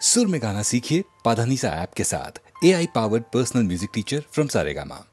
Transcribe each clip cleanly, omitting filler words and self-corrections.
सुर में गाना सीखिए पाधानीसा ऐप के साथ। AI powered personal music teacher from Saregama.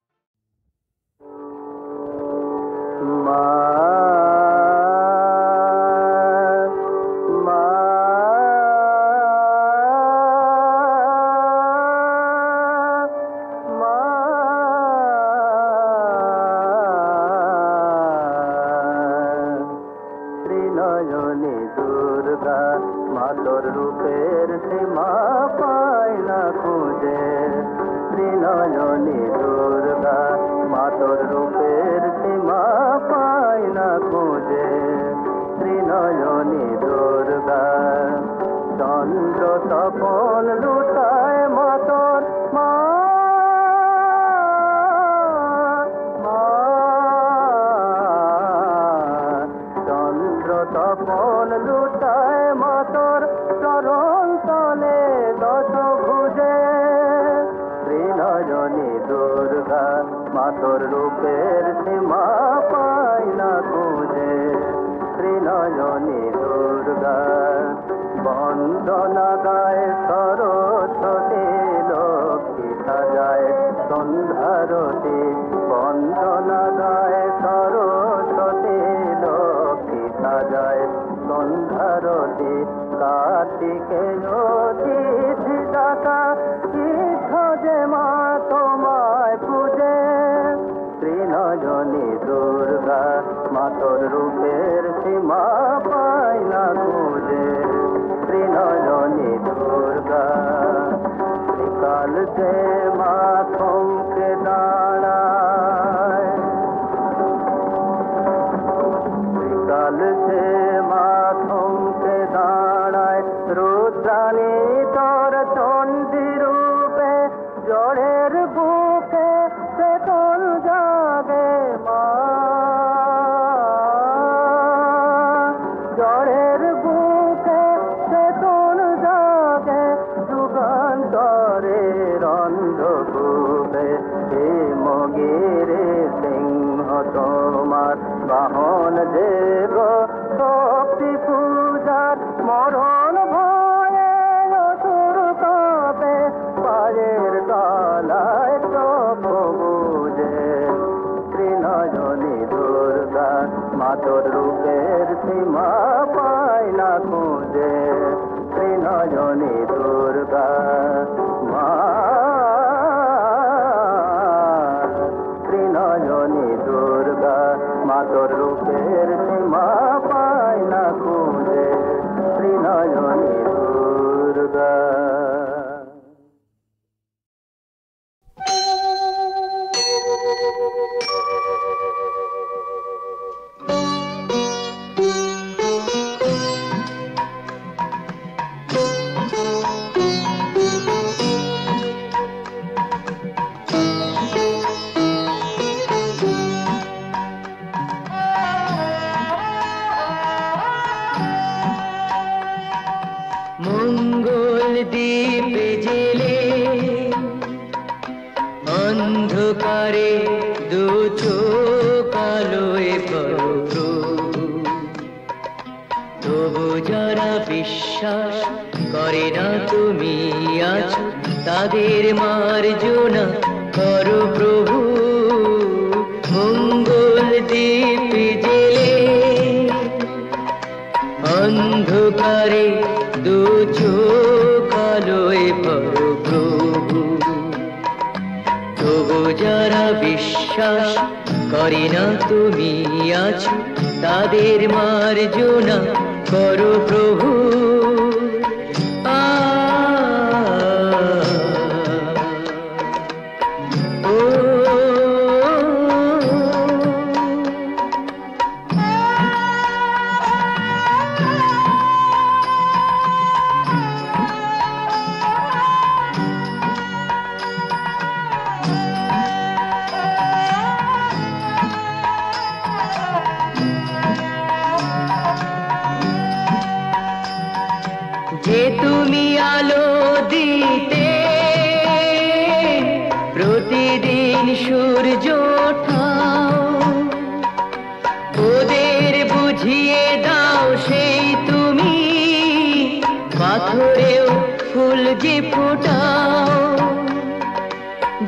ফুল যে ফোটাও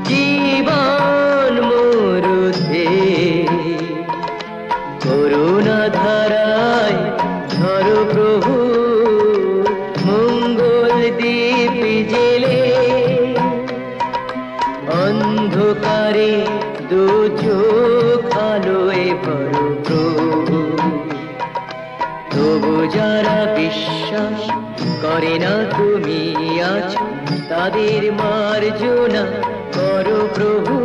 জীবন মরুতে করুণা ধারায় ধরো প্রভু মঙ্গল দীপ জেলে অন্ধকারে দু চোখ আলোয় ভরো প্রভু তবু যারা বিশ্বাস করে না তুমি আছো তাদের মার্জনা করো প্রভু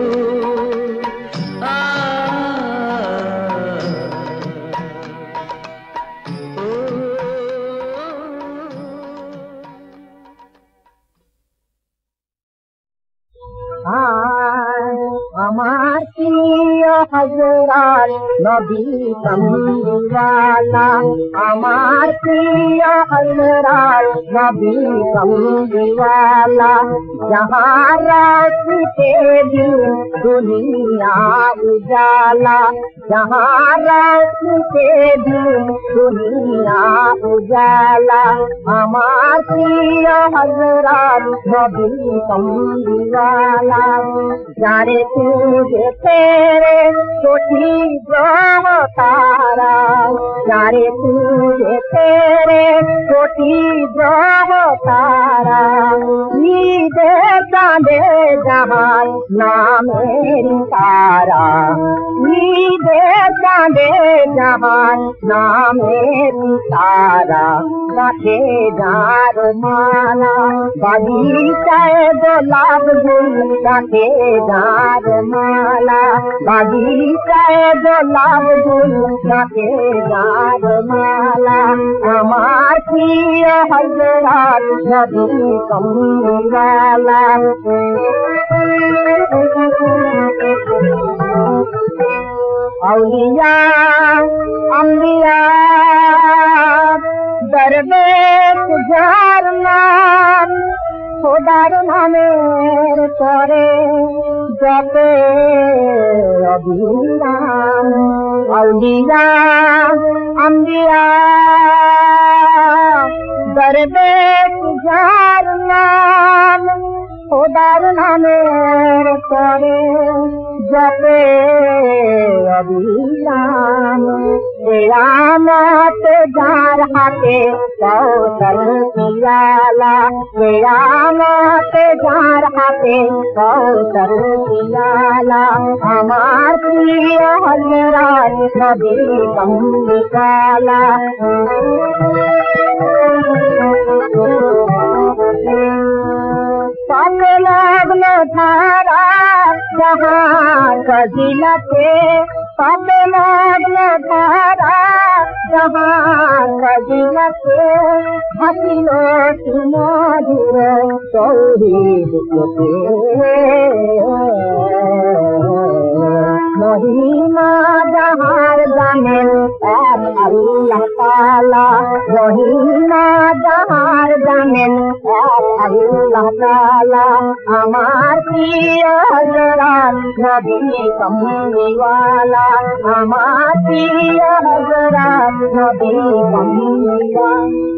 আমার প্রিয় হযরত নবী কমলিওয়ালা আমার প্রিয় হযরত নবী কমলিওয়ালা जहाँ रास्ते दिन दुनिया उजाला जहाँ रास्ते दिन दुनिया उजाला আমার প্রিয় হযরত নবী কমলিওয়ালা যারে तुझे तेरे कोटि ग्रह तारा जारे तुझे तेरे कोटि ग्रह तारा ईदे चांदे जहान नामेरी तारा ईदे चांदे जहान नामेरी तारा गाथे जार माला बगीचाए गोलाब गुल गाथे जार माला बगीचाए गोलाब गुल गाथे जार माला আমার প্রিয় হযরত নবী কমলিওয়ালা औलिया अंबिया दरवेश जार नाम খোদার নামের পরে জপে অবিরাম আউলিয়া আম্বিয়া দরবেশ যার নাম খোদার নামের পরে জপে অবিরাম কিয়ামত যার হাতে কৌশল পিয়ালা কিয়ামত যার হাতে কৌশল পিয়ালা আমার প্রিয় হযরত নবী কমলিওয়ালা পাকে লাগলো ধারা जहाँ कजिलते पापे लागलो धारा जहाँ कजिलते हसिलो सुमधुर तौहीद के महिमा जहाँ जानेन एक अल्लाह ताला महिमा जहाँ जानेन एक अल्लाह ताला আমার প্রিয় হযরত নবী কমলিওয়ালা আমার প্রিয় হযরত নবী কমলিওয়ালা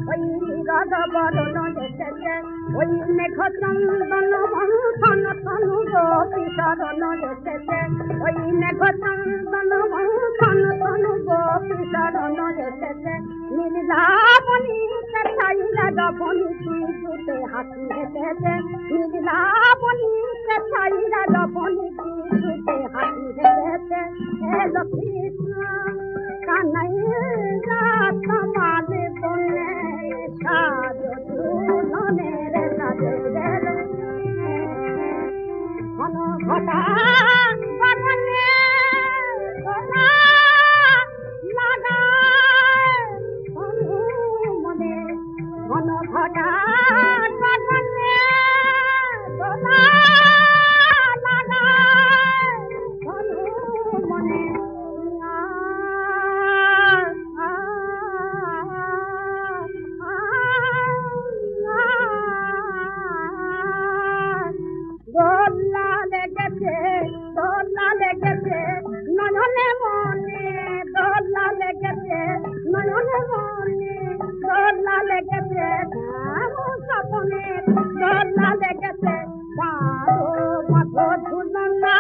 ওই রাধা বরণ এসেছে ওই মেঘ চন্দন মন্থন তনু গোপী শরণ এসেছে ওই মেঘ চন্দন মন্থন তনু গোপী শরণ এসেছে নীলাবনী ছাইলা গপনি দুতে হাসি হেসেছে নীলাবনী ছাইলা গপনি দুতে হাসি হেসেছে এলো কৃষ্ণ কানাইয়া তোমার বনে সাজো দুজনের সাথে গেল ঘন ঘটা বাগানে ঘোলা লাগায় তনু মনে ঘন ঘটা বাগানে ঘোলা লাগায় তনু মনে দোলা লেগেছে নয়নে মনে দোলা লেগেছে নয়নে মনে দোলা লেগেছে স্বপ্নে দোলা লেগেছে পাধো পাধো ঝুলনা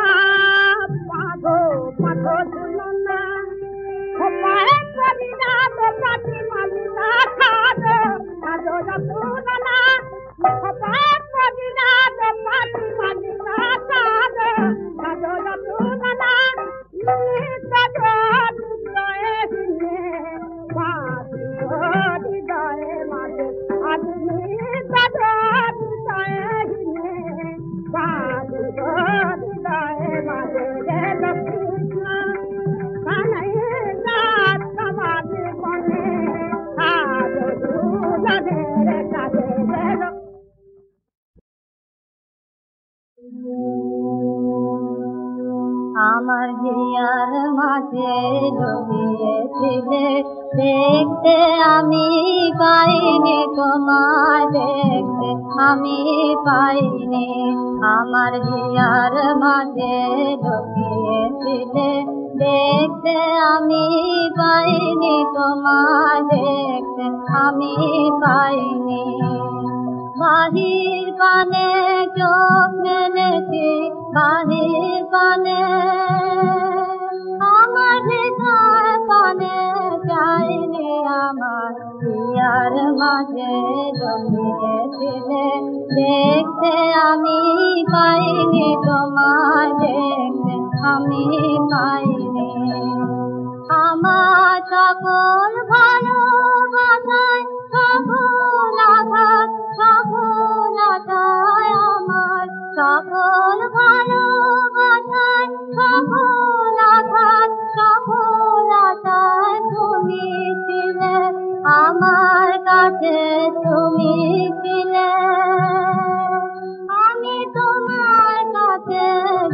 পাধো পাধো ঝুলনা পায়ে করিনা তো পাটি মালিকা খাদো খাদো যতুলনা পায়ে করিনা তো পাটি মালিকা খাদো খাদো যতুলনা নিজ হৃদয়ে হিনে পাটি হৃদয়ে মাঝে আজ নিজ হৃদয়ে হিনে পাটি হৃদয়ে মাঝে রে কৃষ্ণ কানাইয়া তোমার বনে সাজো দুজনের সাথে গেল আমার জিয়ার মাঝে ডুবিয়েছিলে দেখতে আমি পাইনি তোমায় দেখতে আমি পাইনি আমার জিয়ার মাঝে ডুবিয়েছিলে দেখতে আমি পাইনি তোমায় দেখতে আমি পাইনি বাহির পানে চোখ মেলেছি বাহির পানে আমার হৃদয় পানে চাইনি আমার পিয়ার মাঝে জমিয়েছিলে দেখতে আমি পাইনি তোমায় দেখতে আমি পাইনি আমার সকল ভালোবাসায় সকল আঘাত সকল আশায় আমার সকল ভালোবাসায় সকল আঘাত সকল আশায় তুমি ছিলে আমার কাছে তুমি ছিলে আমি তোমার কাছে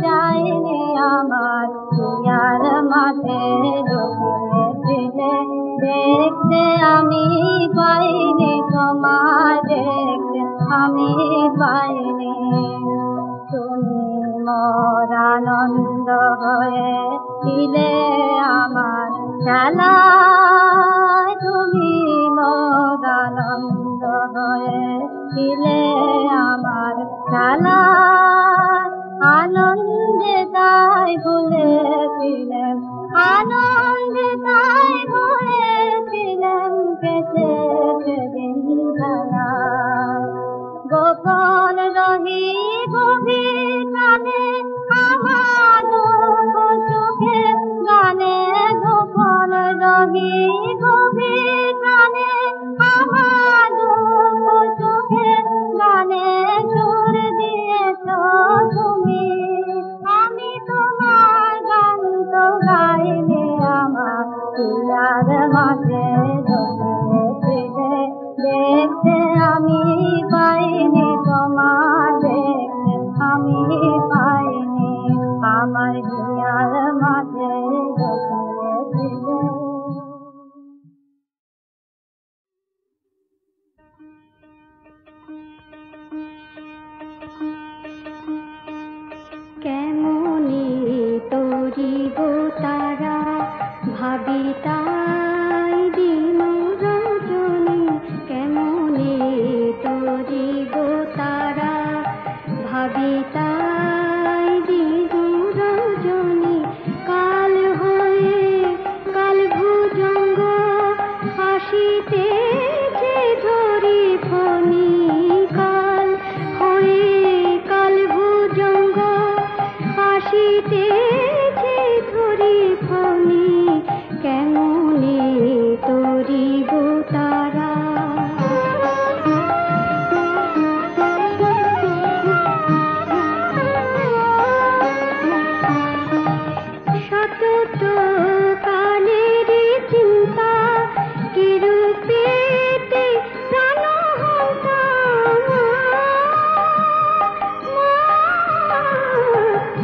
যাইনি আমার পিয়ার মাঝে ডুবিয়েছিলে দেখতে আমি পাইনি তোমার দেখতে আমি পাইনি তুমি মোর আনন্দ হয়ে ছিলে আমার খেলায় তুমি মোর আনন্দ হয়ে ছিলে আমার খেলায় আনন্দে তাই ভুলেছিলেন আনন্দে তাই ভুলেছিলেন কেটে সেদিন খেলা গোপন রহি গভীর গানে আমার দুঃখ সুখে গানে গোপন রহি গভীর গানে আমার দুঃখ সুখে গানে সুর দিয়েছ তুমি আমি তোমার গান তো গাইনি আমার পিয়ার মাঝে জমিয়েছিলে দেখতে আমি পাইনি তোমার দেখতে আমি পাইনি আমার পিয়ার মাঝে জমিয়েছিলে কেমনি তরিব তারা ভাবি তাই দিন রজনী ভাবি তাই দিন রজনী কাল হয়ে কাল ভুজঙ্গ হাসিতেছে ধরি ফণি কাল হয়ে কাল ভুজঙ্গ হাসিতেছে ধরি ফণি কেমনে তরিব তারা সতত কালের চিন্তা কিরূপেতে প্রাণহন্তা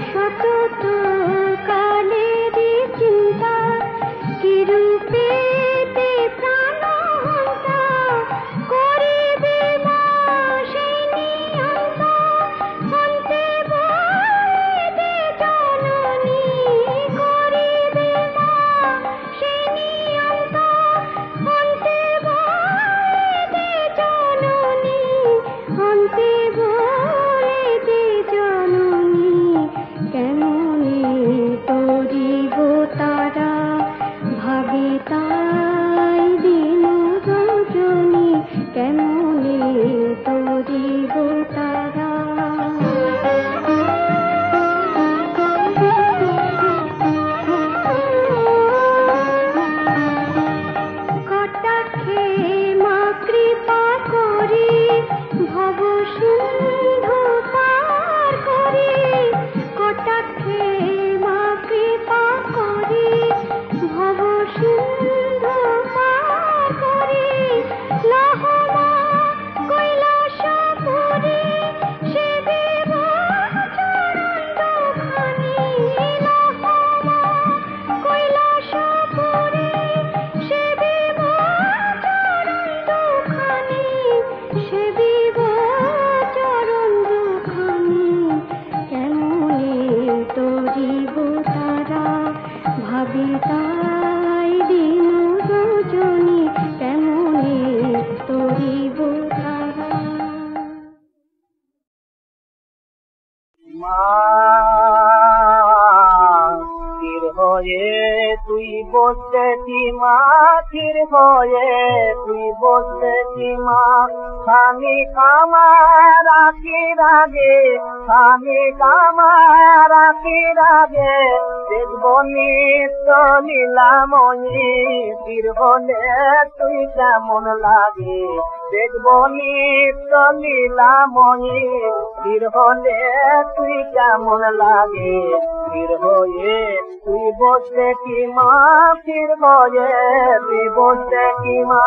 সতত কালের চিন্তা কিরূপেতে প্রাণহন্তা করিবে মা সেই নিয়ন্ত অন্তে বৈদে জননী করিবে মা সেই নিয়ন্ত অন্তে বৈদে জননী অন্তে বৈদে জননী কেমনে তরিব তারা ভাবি তাই দিন রজনী কেমনে তরিব তারা কটাক্ষে মা কৃপা করি ভব সিন্ধু পার করি কটাক্ষে মা কৃপা করি ভব সিন্ধু পার করি লহ মা কৈলাসপুরী সেবিব চরণ দুখানি লহ মা কৈলাসপুরী সেবিব চরণ দুখানি সেবিব চরণ দুখানি কেমনে তরিব তারা ভাবি তাই দিন রজনী কেমনে তরিব তারা মা স্থির হয়ে তুই বসেছি মা স্থির হয়ে তুই বসেছি মা স্বামী কামার আখির আগে স্বামী কামার আখির আগে দেখব নিত্য লীলাময়ী স্থির হলে তুই কেমন লাগে দেখব নিত্য লীলাময়ী স্থির হলে তুই কেমন লাগে স্থির হয়ে তুই বসে কি মা স্থির হয়ে তুই বসে কি মা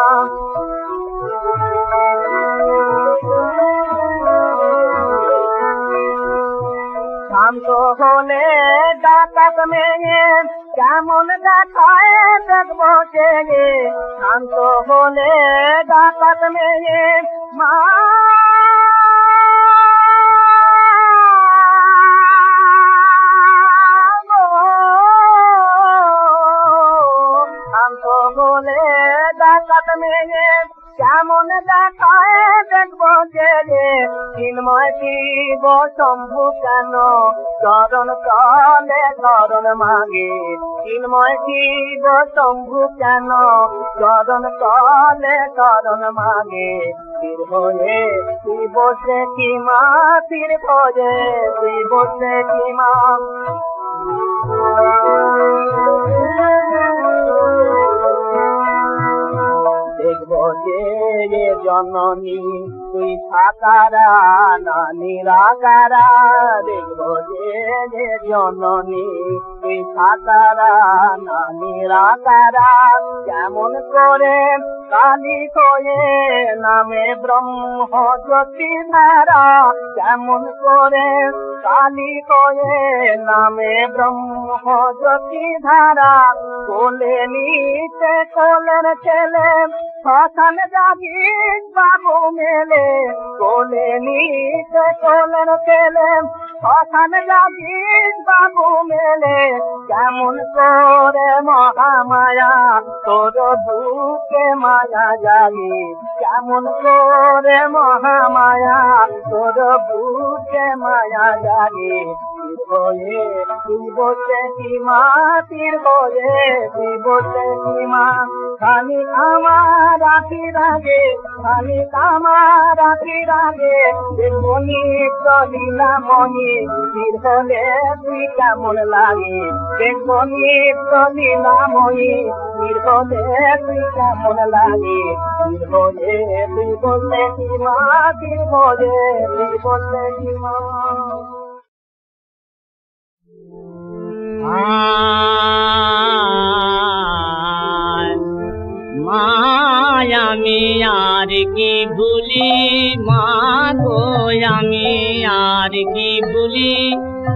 শান্ত হলে ডাকাত মেয়ে কেমন দেখায় দেখবো সে শান্ত হলে ডাকাত মেয়ে মা শান্ত হলে ডাকাত মেয়ে কেমন দেখায় দেখবো সে চিন্ময় শিব শম্ভু কেন চরণ তলে চরণ মাগে চিন্ময় শিব শম্ভু কেন চরণ তলে চরণ মাগে স্থির হয়ে তুই বসে কি মা স্থির হয়ে তুই বসে কি মা দেখবো যে জননী তুই সাকারা না নিরাকারা দেখবো যে জননী তুই সাকারা না নিরাকারা কেমন করে কালী হয়ে নামে ব্রহ্ম জ্যোতি ধারা কেমন করে কালী হয়ে নামে ব্রহ্ম জ্যোতি ধারা কোলে নিতে কোলের ছেলে শ্মশান যাবি বাবু মেলে কোলে নিতে কোলের ছেলে শ্মশান যাবিস বাবু মেলে কেমন করে মহামায়া তোর বুকে মায়া জাগে কেমন করে মহামায়া তোর বুকে মায়া জাগে হয়ে তুই বসে কি মা তীর হয়ে তুই বসে কি মা খালি আমার রাখি রাগে খালি আমার রাখি রাগে মনি চলিলা মনি তীর হলে তুই কেমন লাগে মনি চলিলা মনি তীর হলে তুই কেমন লাগে তীর হলে তুই বসে কি মা তীর হলে তুই বসে কি মা আমি আর কি ভুলি মা গো আমি আর কি ভুলি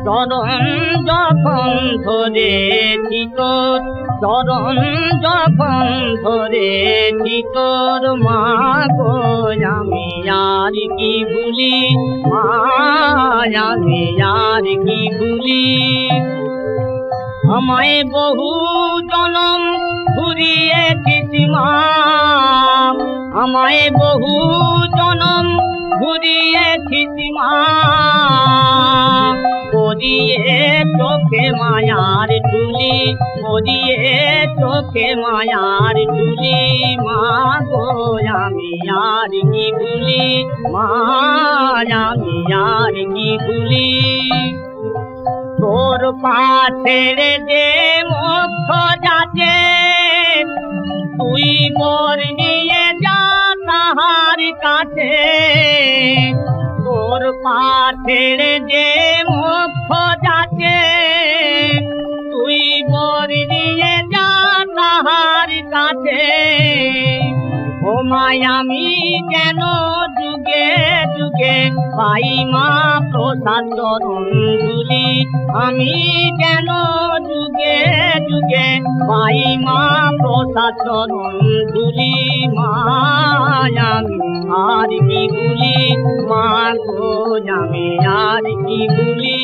চরণ যখন ধরেছি তোর চরণ যখন ধরেছি তোর মা গো আমি আর কি ভুলি মা আমি আর কি ভুলি আমায় বহু জনম ঘুরিয়েছিস মা আমায় বহু জনম ঘুরিয়েছিস মা করিয়ে চোখে মায়ার তুলি করিয়ে চোখে মায়ার তুলি মা গো আমি আর কি ভুলি মা আমি আর কি ভুলি তোর পা ছেড়ে যে মোক্ষ যাচ্ছে তুই মোর নিয়ে যা তাহার কাছে তোর পা ছেড়ে যে মোক্ষ যাচ্ছে তুই মোর নিয়ে যা তাহার কাছে ও মায় আমি কেন যুগে যুগে পাই মা প্রসাদ চরণধুলি আমি কেন যুগে যুগে পাই মা প্রসাদ চরণধুলি মা আমি আর কি ভুলি মা গো আমি আর কি ভুলি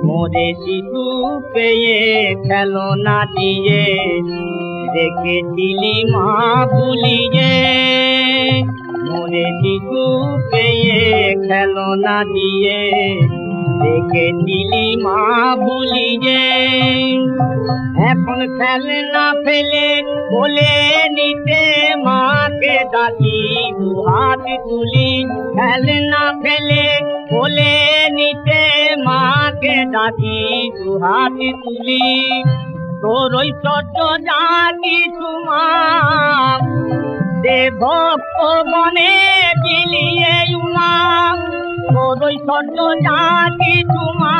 মোরে শিশু পেয়ে খেলনা দিয়ে রেখেছিলি মা ভুলিয়ে মোরে শিশু পেয়ে খেলনা দিয়ে রেখেছিলি মা ভুলিয়ে এখন খেলনা ফেলে বলে নিতে মাকে ডাকি দুহাত তুলি খেলনা ফেলে বলে নিতে মাকে ডাকি দুহাত তুলি তোর ঐশ্বর্য যা কিছু মা দে ভক্ত বনে বিলিয়ে উমা তোর ঐশ্বর্য যা কিছু মা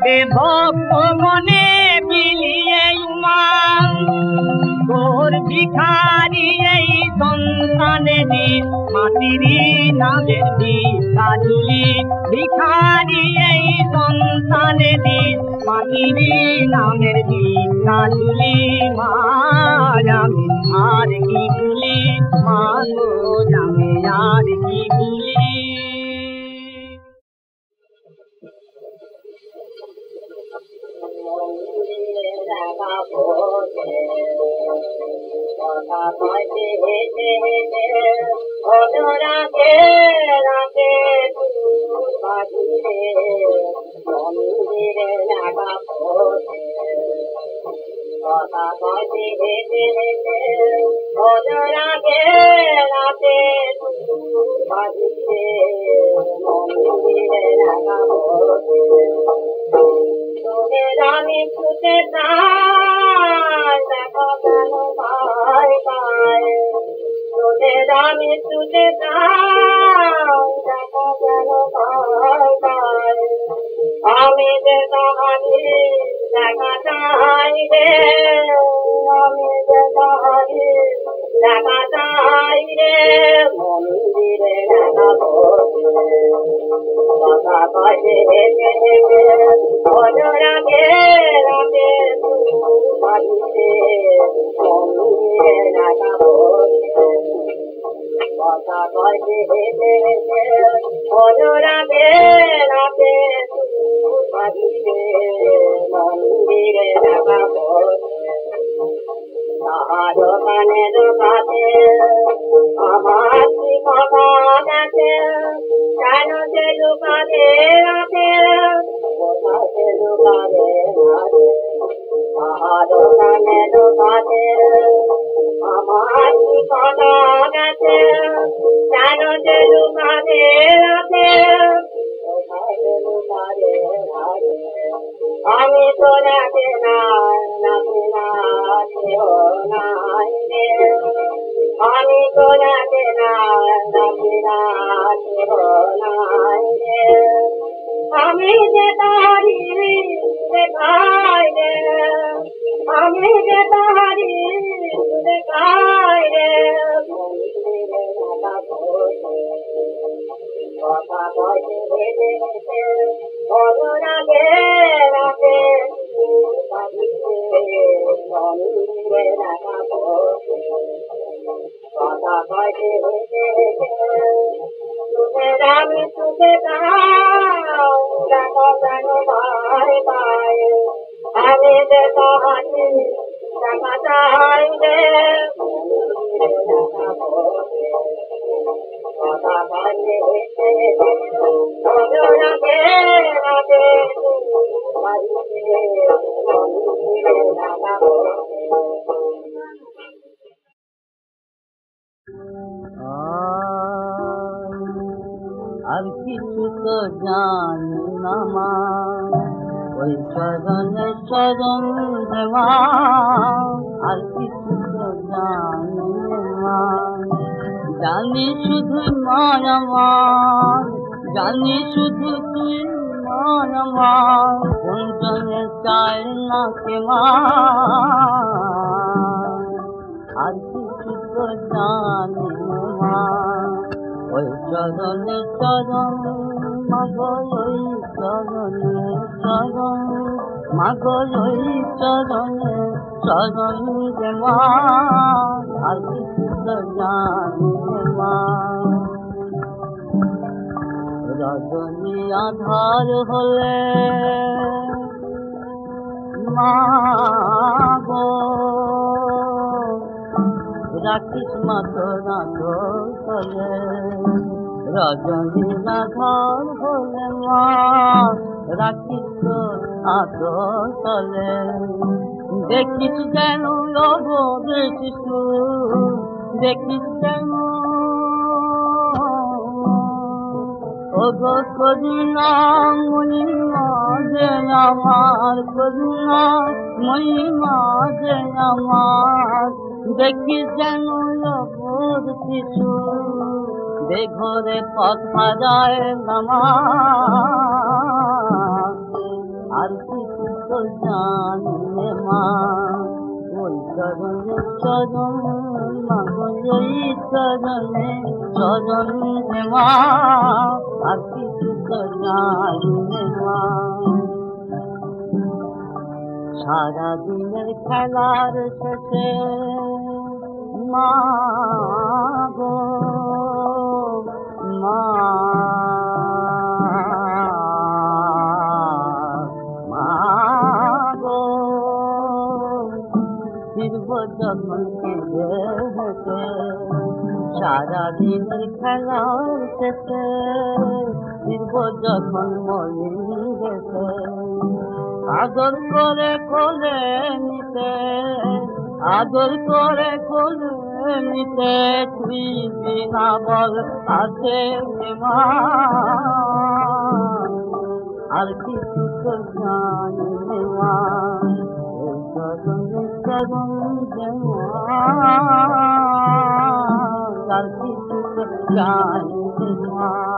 দে ভক্ত বনে বিলিয়ে উমা তোর ভিখারি এই সন্তানে দিন মাতিরি নামের ভিক্ষা ঝুলি ভিখারি এই সন্তানে দিন মাতিরি নামের ভিক্ষা ঝুলি মা আমি আর কি ভুলি মা গো আমি আর কি ভুলি কথা কইতে হেঁটে হেঁটে ওটো রাতে রাতে বাজিরে মন্দিরে লাগা পড়ে কথা কইতে হেঁটে হেঁটে ওটো রাতে রাতে বাজিরে মন্দিরে লাগা পড়ে তোদের আমি ছুটে যাই দেখো কেন পাই পাই তোদের আমি ছুটে যাই দেখো কেন পাই পাই আমি যে তাহারি দেখা চাই রে আমি যে তাহারি দেখা চাই রে মন্দিরে দেখা কথা কইতে হেঁটে হেঁটে ওটো রাতে রাতে বাজিরে মন্দিরে লাগা কথা কইতে হেতে হেতে অনুরাগে রাতে বাড়িতে মন্দিরে দেখা তাহার কানে ঢোকাতে আমার কি কথা গেছে কেন যে লুকাতে রাতে কোথাতে লুকাতে রাতে তাহার কানে ঢোকাতে আমার কি কথা গেছে কেন যে লুকাতে রাতে কোথাতে লুকাতে রাতে আমি তো রাতে নাই নাকি নাকি নাই রে আমি তো রাতে নাই নাকি নাকি নাই রে আমি যে তাহারি দেখাই রে আমি যে তাহারি দেখাই রে কথা কইতে হেতে হেতে অনুরাগে রাতে মন্দিরে দেখা কথা কইতে হেতে হেতে সুখে আমি সুখে যাও দেখো কেন ভাই ভাই আমি যে তাহারি দেখা চাই রে কথা কইতে হেতে হেতে অনুরাগে রাতে আর কিছু তো জানি না মা ওই চরণে চরণ দেওয়া আর কিছু তো জানি মা জানি শুধু নয় আমার জানি শুধু তুই নয় আমার কোন জনে চাই না কে মা আর কিছু তো জানি মা ওই চরণে চরণ মাগো ওই চরণে চরণ মাগো ওই চরণে চরণ রে মা আর কিছু তো জানি মা রজনী আধার হলে মা গো রাখিস মা তোরা চলে রজনী আধার হলে মা রাখিস তোর আদর তলে দেখিস যেন অবোধ শিশু দেখিস যেন ওগো করুণা মহিমা যে আমার করুণা মহিমা যে আমার দেখি যেন অবোধ শিশু বেঘরে পথ হারায় নামাজ আর কিছু তো জানি মা ওই চরণে চরণ মাগো ওই চরণে চরণ মা আর কিছু তো জানি মা সারাদিনের খেলার শেষে মা গো মা গো ফিরব যখন কেঁদে হেঁটে সারাদিনের খেলার শেষে ফিরব যখন মলিন গেছে আদর করে কোলে নিতে আদর করে কোলে নিতে তুই বিনা বল আছে মা আর কিছু তো জানি মা চরণে চরণ দেওয়া আর কিছু তো জানি মা